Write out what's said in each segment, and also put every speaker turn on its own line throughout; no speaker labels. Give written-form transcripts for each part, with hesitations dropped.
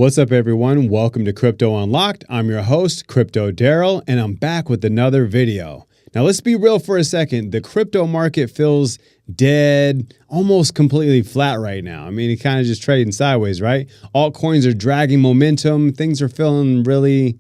What's up, everyone? Welcome to Crypto Unlocked. I'm your host, Crypto Darrell, and I'm back with another video. Now, let's be real for a second. The crypto market feels dead, almost completely flat right now. I mean, it kind of just trading sideways, right? Altcoins are dragging momentum. Things are feeling really...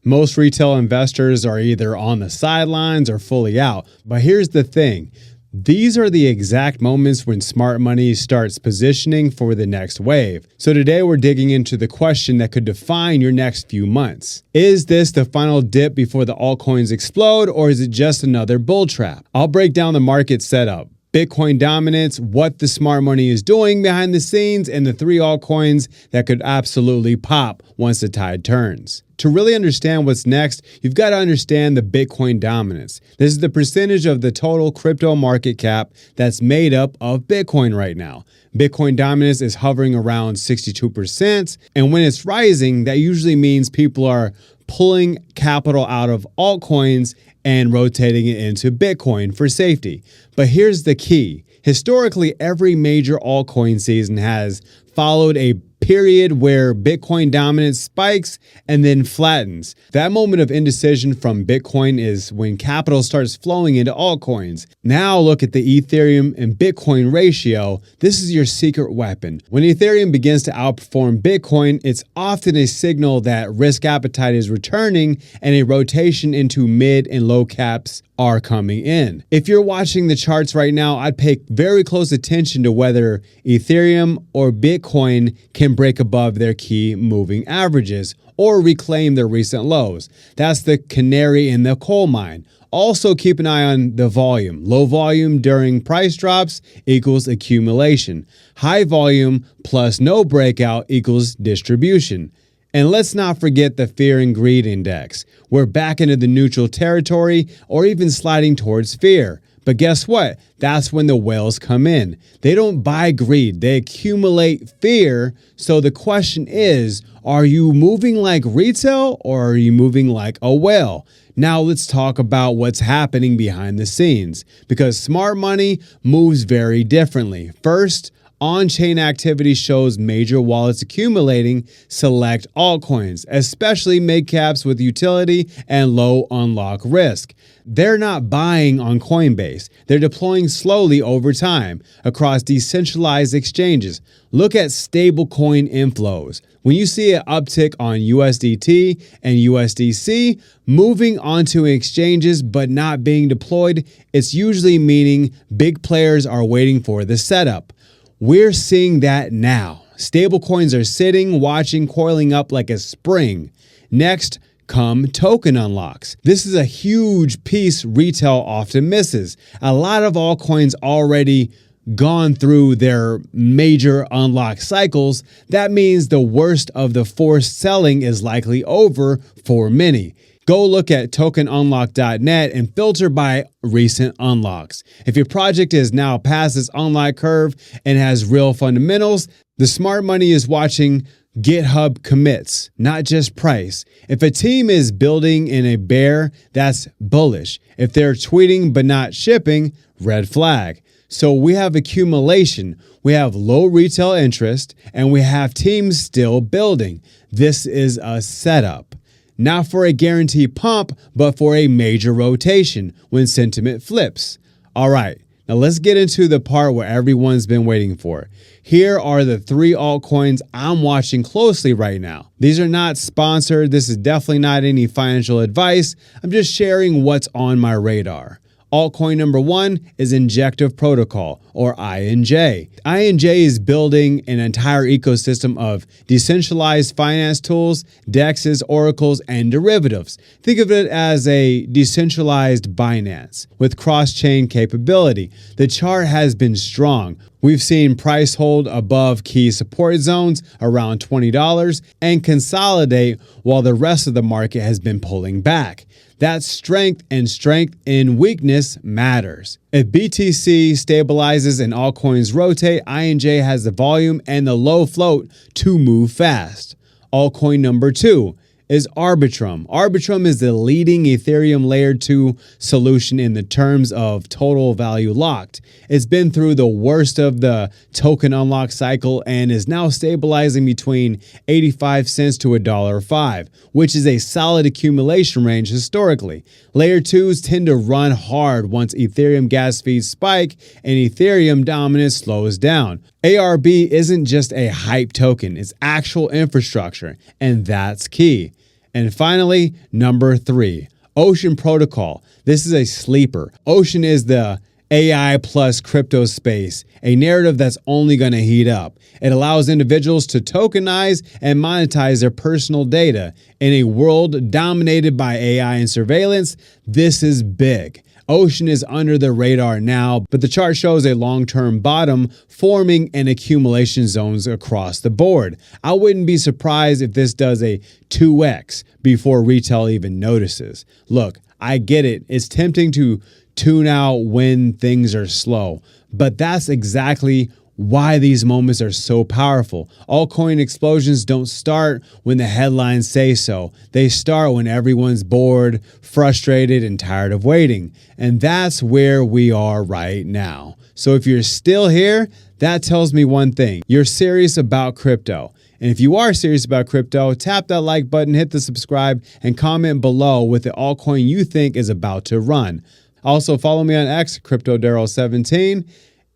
Most retail investors are either on the sidelines or fully out. But here's the thing. These are the exact moments when smart money starts positioning for the next wave. So today we're digging into the question that could define your next few months. Is this the final dip before the altcoins explode, or is it just another bull trap? I'll break down the market setup, Bitcoin dominance, what the smart money is doing behind the scenes, and the 3 altcoins that could absolutely pop once the tide turns. To really understand what's next, you've got to understand the Bitcoin dominance. This is the percentage of the total crypto market cap that's made up of Bitcoin right now. Bitcoin dominance is hovering around 62%, and when it's rising, that usually means people are pulling capital out of altcoins and rotating it into Bitcoin for safety. But here's the key. Historically, every major altcoin season has followed a period where Bitcoin dominance spikes and then flattens. That moment of indecision from Bitcoin is when capital starts flowing into altcoins. Now look at the Ethereum and Bitcoin ratio. This is your secret weapon. When Ethereum begins to outperform Bitcoin, it's often a signal that risk appetite is returning and a rotation into mid and low caps are coming in. If you're watching the charts right now, I'd pay very close attention to whether Ethereum or Bitcoin can break above their key moving averages or reclaim their recent lows. That's the canary in the coal mine. Also keep an eye on the volume. Low volume during price drops equals accumulation. High volume plus no breakout equals distribution. And let's not forget the fear and greed index. We're back into the neutral territory or even sliding towards fear. But guess what? That's when the whales come in. They don't buy greed, they accumulate fear. So the question is, are you moving like retail or are you moving like a whale? Now let's talk about what's happening behind the scenes, because smart money moves very differently. First, on-chain activity shows major wallets accumulating select altcoins, especially mid-caps with utility and low unlock risk. They're not buying on Coinbase. They're deploying slowly over time across decentralized exchanges. Look at stablecoin inflows. When you see an uptick on USDT and USDC moving onto exchanges but not being deployed, it's usually meaning big players are waiting for the setup. We're seeing that now. Stablecoins are sitting, watching, coiling up like a spring. Next come token unlocks. This is a huge piece retail often misses. A lot of altcoins already gone through their major unlock cycles. That means the worst of the forced selling is likely over for many. Go look at tokenunlock.net and filter by recent unlocks. If your project is now past this unlock curve and has real fundamentals, the smart money is watching GitHub commits, not just price. If a team is building in a bear, that's bullish. If they're tweeting but not shipping, red flag. So we have accumulation, we have low retail interest, and we have teams still building. This is a setup. Not for a guaranteed pump, but for a major rotation when sentiment flips. All right, now let's get into the part where everyone's been waiting for. Here are the 3 altcoins I'm watching closely right now. These are not sponsored. This is definitely not any financial advice. I'm just sharing what's on my radar. Altcoin number 1 is Injective Protocol, or INJ. INJ is building an entire ecosystem of decentralized finance tools, DEXs, oracles, and derivatives. Think of it as a decentralized Binance with cross-chain capability. The chart has been strong. We've seen price hold above key support zones around $20 and consolidate while the rest of the market has been pulling back. That strength in weakness matters. If BTC stabilizes and altcoins rotate, INJ has the volume and the low float to move fast. Altcoin number 2 is Arbitrum. Arbitrum is the leading Ethereum Layer 2 solution in the terms of total value locked. It's been through the worst of the token unlock cycle and is now stabilizing between 85 cents to $1.05, which is a solid accumulation range historically. Layer 2s tend to run hard once Ethereum gas fees spike and Ethereum dominance slows down. ARB isn't just a hype token, it's actual infrastructure, and that's key. And finally, number 3, Ocean Protocol. This is a sleeper. Ocean is the AI plus crypto space, a narrative that's only going to heat up. It allows individuals to tokenize and monetize their personal data. In a world dominated by AI and surveillance, this is big. Ocean is under the radar now, but the chart shows a long-term bottom forming and accumulation zones across the board. I wouldn't be surprised if this does a 2x before retail even notices. Look, I get it. It's tempting to tune out when things are slow, but that's exactly why these moments are so powerful. Altcoin explosions don't start when the headlines say so. They start when everyone's bored, frustrated, and tired of waiting. And that's where we are right now. So if you're still here, that tells me one thing. You're serious about crypto. And if you are serious about crypto, tap that like button, hit the subscribe, and comment below with the altcoin you think is about to run. Also, follow me on X, CryptoDarrell17.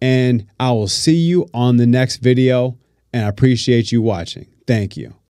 And I will see you on the next video, and I appreciate you watching. Thank you.